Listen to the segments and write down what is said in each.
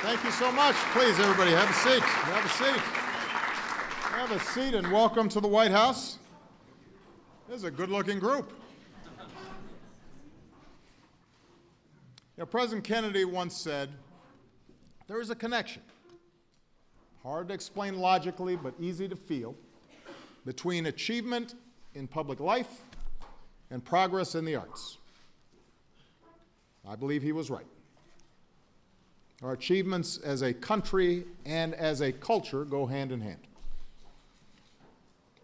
Thank you so much. Please, everybody, have a seat. Have a seat. Have a seat and welcome to the White House. This is a good-looking group. President Kennedy once said, there is a connection, hard to explain logically but easy to feel, between achievement in public life and progress in the arts. I believe he was right. Our achievements as a country and as a culture go hand in hand.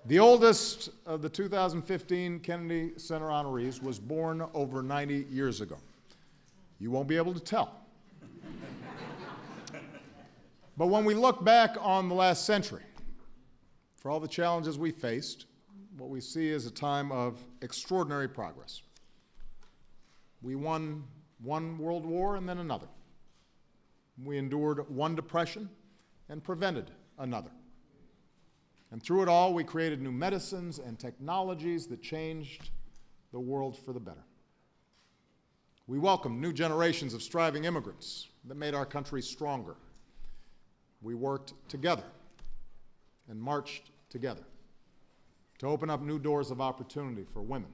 The oldest of the 2015 Kennedy Center Honorees was born over 90 years ago. You won't be able to tell. But when we look back on the last century, for all the challenges we faced, what we see is a time of extraordinary progress. We won one world war and then another. We endured one depression and prevented another. And through it all, we created new medicines and technologies that changed the world for the better. We welcomed new generations of striving immigrants that made our country stronger. We worked together and marched together to open up new doors of opportunity for women,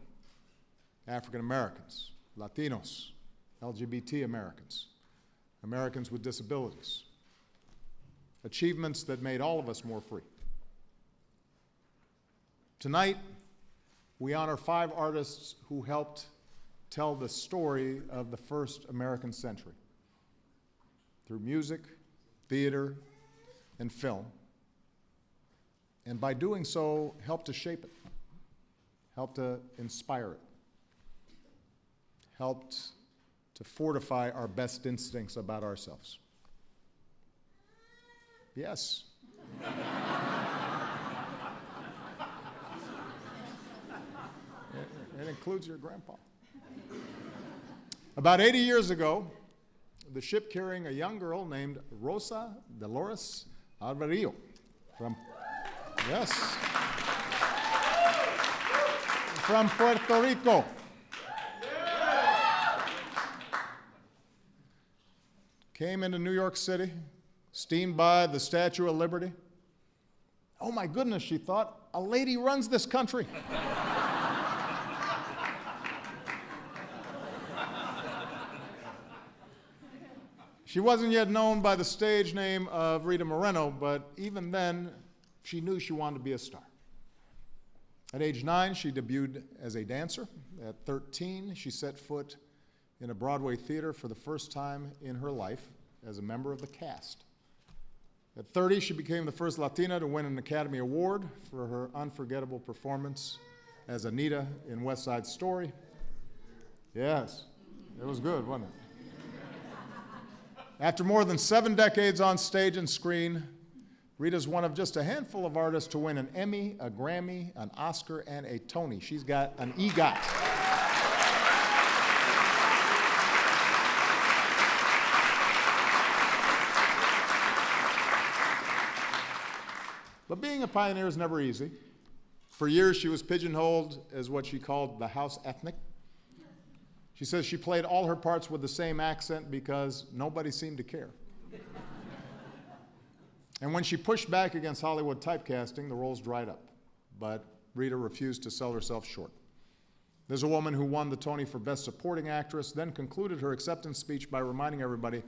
African Americans, Latinos, LGBT Americans, Americans with disabilities, achievements that made all of us more free. Tonight, we honor 5 artists who helped tell the story of the first American century through music, theater, and film. And by doing so, helped to shape it, helped to inspire it, helped to fortify our best instincts about ourselves. Yes. It includes your grandpa. About 80 years ago, the ship carrying a young girl named Rosa Dolores Alvarado from Puerto Rico. Came into New York City, steamed by the Statue of Liberty. Oh my goodness, she thought, a lady runs this country. She wasn't yet known by the stage name of Rita Moreno, but even then, she knew she wanted to be a star. At age 9, she debuted as a dancer. At 13, she set foot in a Broadway theater for the first time in her life as a member of the cast. At 30, she became the first Latina to win an Academy Award for her unforgettable performance as Anita in West Side Story. Yes, it was good, wasn't it? After more than 7 decades on stage and screen, Rita's one of just a handful of artists to win an Emmy, a Grammy, an Oscar, and a Tony. She's got an EGOT. But being a pioneer is never easy. For years, she was pigeonholed as what she called the house ethnic. She says she played all her parts with the same accent because nobody seemed to care. And when she pushed back against Hollywood typecasting, the roles dried up. But Rita refused to sell herself short. There's a woman who won the Tony for Best Supporting Actress, then concluded her acceptance speech by reminding everybody,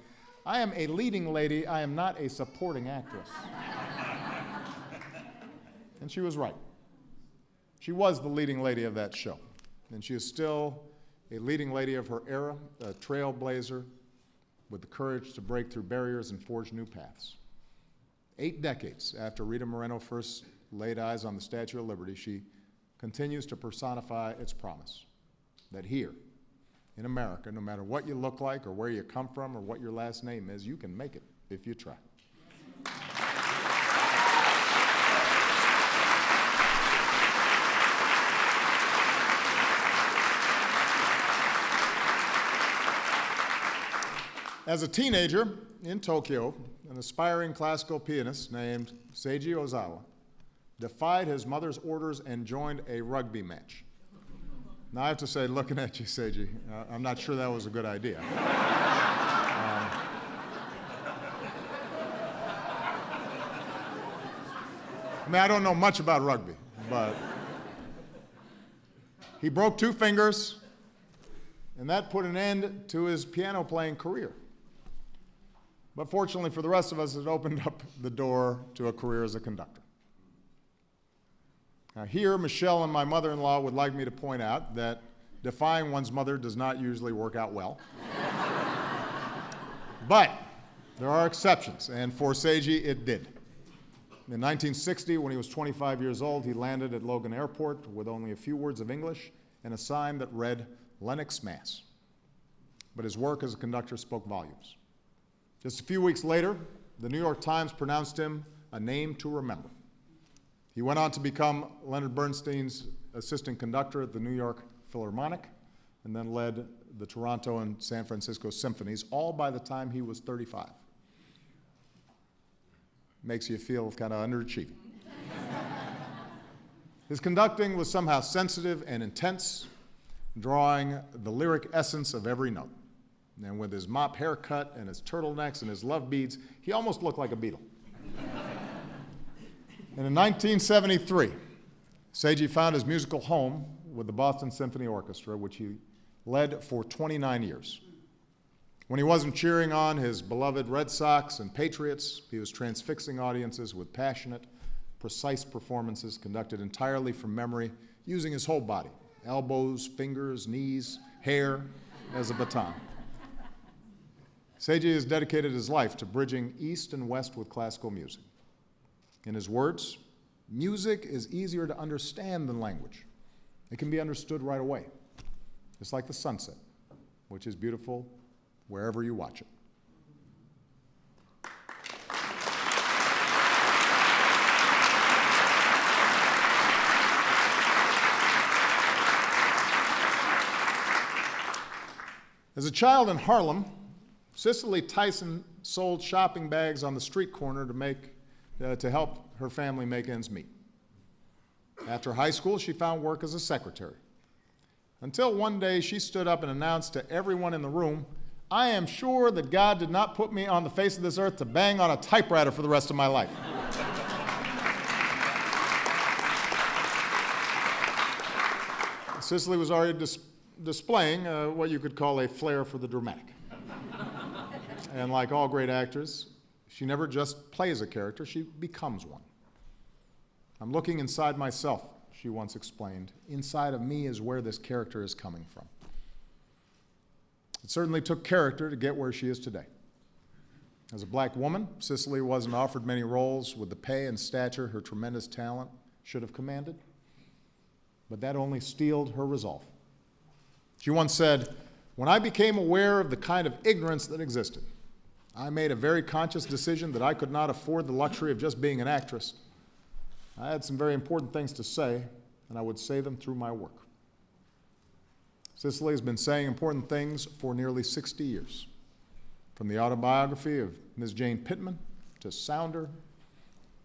I am a leading lady, I am not a supporting actress. And she was right. She was the leading lady of that show. And she is still a leading lady of her era, a trailblazer with the courage to break through barriers and forge new paths. 8 decades after Rita Moreno first laid eyes on the Statue of Liberty, she continues to personify its promise that here in America, no matter what you look like or where you come from or what your last name is, you can make it if you try. As a teenager in Tokyo, an aspiring classical pianist named Seiji Ozawa defied his mother's orders and joined a rugby match. Now, I have to say, looking at you, Seiji, I'm not sure that was a good idea. I mean, I don't know much about rugby, but he broke 2 fingers, and that put an end to his piano playing career. But fortunately for the rest of us, it opened up the door to a career as a conductor. Now here, Michelle and my mother-in-law would like me to point out that defying one's mother does not usually work out well. But there are exceptions, and for Seiji, it did. In 1960, when he was 25 years old, he landed at Logan Airport with only a few words of English and a sign that read, "Lennox, Mass." But his work as a conductor spoke volumes. Just a few weeks later, the New York Times pronounced him a name to remember. He went on to become Leonard Bernstein's assistant conductor at the New York Philharmonic, and then led the Toronto and San Francisco symphonies, all by the time he was 35. Makes you feel kind of underachieving. His conducting was somehow sensitive and intense, drawing the lyric essence of every note. And with his mop haircut and his turtlenecks and his love beads, he almost looked like a Beatle. And in 1973, Seiji found his musical home with the Boston Symphony Orchestra, which he led for 29 years. When he wasn't cheering on his beloved Red Sox and Patriots, he was transfixing audiences with passionate, precise performances conducted entirely from memory, using his whole body, elbows, fingers, knees, hair, as a baton. Seiji has dedicated his life to bridging East and West with classical music. In his words, music is easier to understand than language. It can be understood right away. It's like the sunset, which is beautiful wherever you watch it. As a child in Harlem, Cicely Tyson sold shopping bags on the street corner to help her family make ends meet. After high school, she found work as a secretary. Until one day she stood up and announced to everyone in the room, "I am sure that God did not put me on the face of this earth to bang on a typewriter for the rest of my life." Cicely was already displaying what you could call a flair for the dramatic. And like all great actors, she never just plays a character, she becomes one. "I'm looking inside myself," she once explained. "Inside of me is where this character is coming from." It certainly took character to get where she is today. As a black woman, Cicely wasn't offered many roles with the pay and stature her tremendous talent should have commanded, but that only steeled her resolve. She once said, "When I became aware of the kind of ignorance that existed, I made a very conscious decision that I could not afford the luxury of just being an actress. I had some very important things to say, and I would say them through my work." Cicely has been saying important things for nearly 60 years, from the autobiography of Ms. Jane Pittman, to Sounder,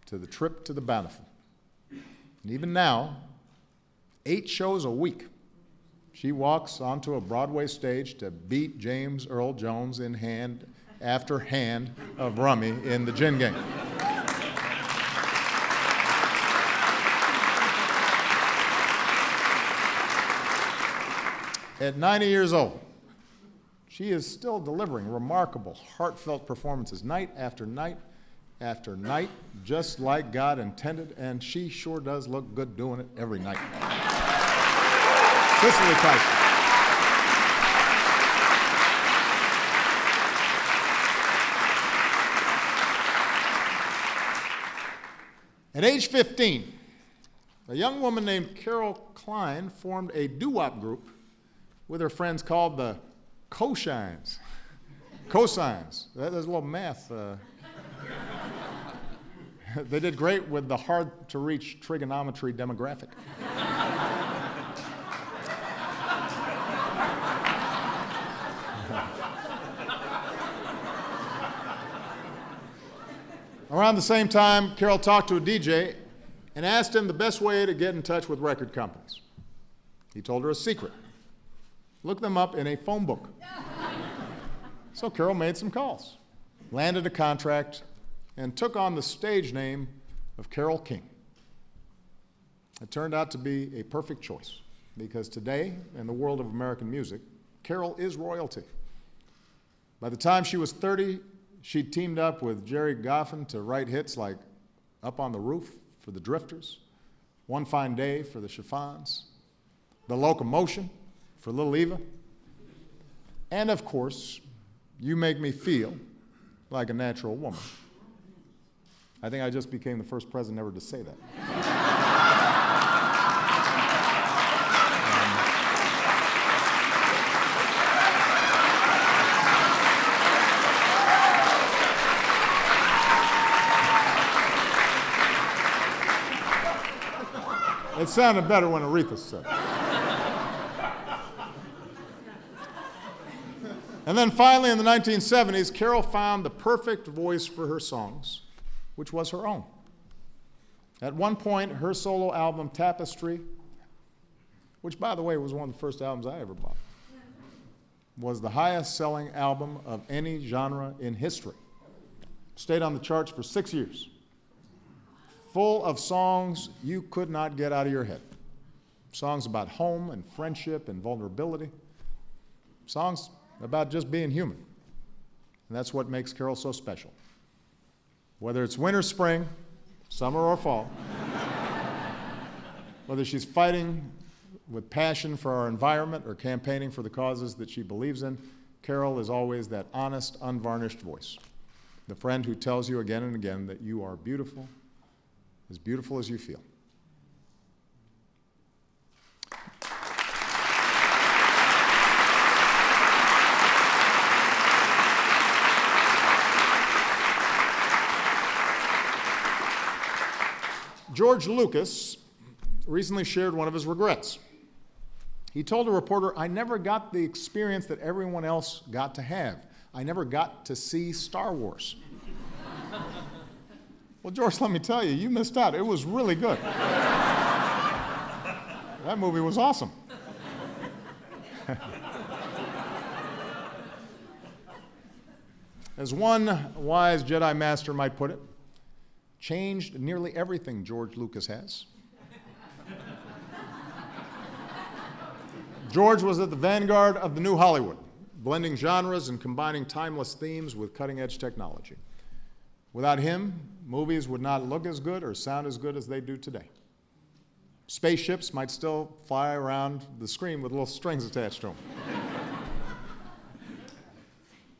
to The Trip to the Bountiful. And even now, 8 shows a week, she walks onto a Broadway stage to beat James Earl Jones in hand after hand of rummy in the gin game. At 90 years old, she is still delivering remarkable, heartfelt performances night after night after night, just like God intended, and she sure does look good doing it every night. Cicely Tyson. At age 15, a young woman named Carole King formed a doo-wop group with her friends called the Cosines. Cosines. There's a little math. They did great with the hard-to-reach trigonometry demographic. Around the same time, Carole talked to a DJ and asked him the best way to get in touch with record companies. He told her a secret. Look them up in a phone book. So Carole made some calls, landed a contract, and took on the stage name of Carole King. It turned out to be a perfect choice, because today, in the world of American music, Carole is royalty. By the time she was 30, she'd teamed up with Jerry Goffin to write hits like Up on the Roof for the Drifters, One Fine Day for the Chiffons, The Locomotion for Little Eva, and of course, You Make Me Feel Like a Natural Woman. I think I just became the first president ever to say that. It sounded better when Aretha said it. And then finally, in the 1970s, Carole found the perfect voice for her songs, which was her own. At one point, her solo album, Tapestry, which, by the way, was one of the first albums I ever bought, was the highest-selling album of any genre in history. Stayed on the charts for 6 years. Full of songs you could not get out of your head. Songs about home and friendship and vulnerability. Songs about just being human. And that's what makes Carole so special. Whether it's winter, spring, summer, or fall, whether she's fighting with passion for our environment or campaigning for the causes that she believes in, Carole is always that honest, unvarnished voice. The friend who tells you again and again that you are beautiful as you feel. George Lucas recently shared one of his regrets. He told a reporter, "I never got the experience that everyone else got to have. I never got to see Star Wars." Well, George, let me tell you, you missed out. It was really good. That movie was awesome. As one wise Jedi master might put it, changed nearly everything George Lucas has. George was at the vanguard of the new Hollywood, blending genres and combining timeless themes with cutting-edge technology. Without him, movies would not look as good or sound as good as they do today. Spaceships might still fly around the screen with little strings attached to them.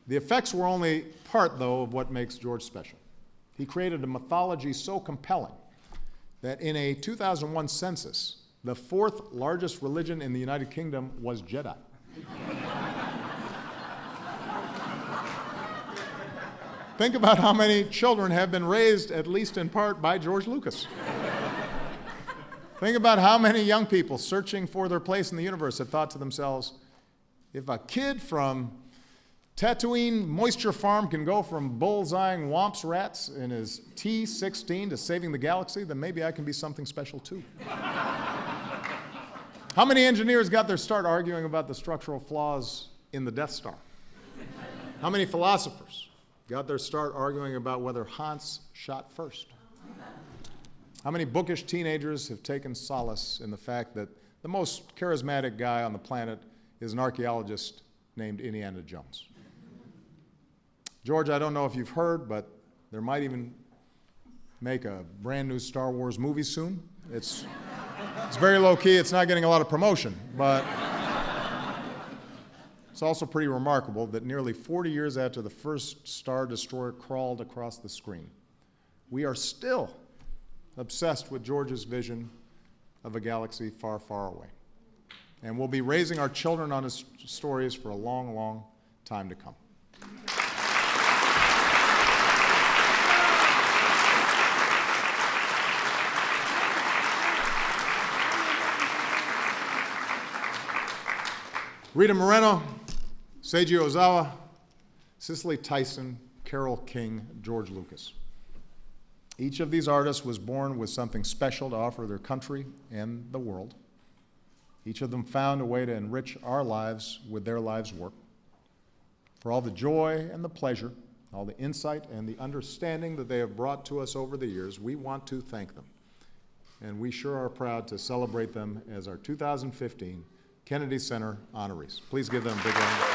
The effects were only part, though, of what makes George special. He created a mythology so compelling that in a 2001 census, the fourth largest religion in the United Kingdom was Jedi. Think about how many children have been raised, at least in part, by George Lucas. Think about how many young people searching for their place in the universe have thought to themselves, if a kid from Tatooine Moisture Farm can go from bullseyeing womps rats in his T-16 to saving the galaxy, then maybe I can be something special too. How many engineers got their start arguing about the structural flaws in the Death Star? How many philosophers got their start arguing about whether Hans shot first? How many bookish teenagers have taken solace in the fact that the most charismatic guy on the planet is an archaeologist named Indiana Jones? George, I don't know if you've heard, but there might even make a brand new Star Wars movie soon. It's very low-key. It's not getting a lot of promotion, but it's also pretty remarkable that nearly 40 years after the first Star Destroyer crawled across the screen, we are still obsessed with George's vision of a galaxy far, far away. And we'll be raising our children on his stories for a long, long time to come. Rita Moreno, Seiji Ozawa, Cicely Tyson, Carole King, George Lucas. Each of these artists was born with something special to offer their country and the world. Each of them found a way to enrich our lives with their lives' work. For all the joy and the pleasure, all the insight and the understanding that they have brought to us over the years, we want to thank them. and we sure are proud to celebrate them as our 2015 Kennedy Center Honorees. Please give them a big round of applause.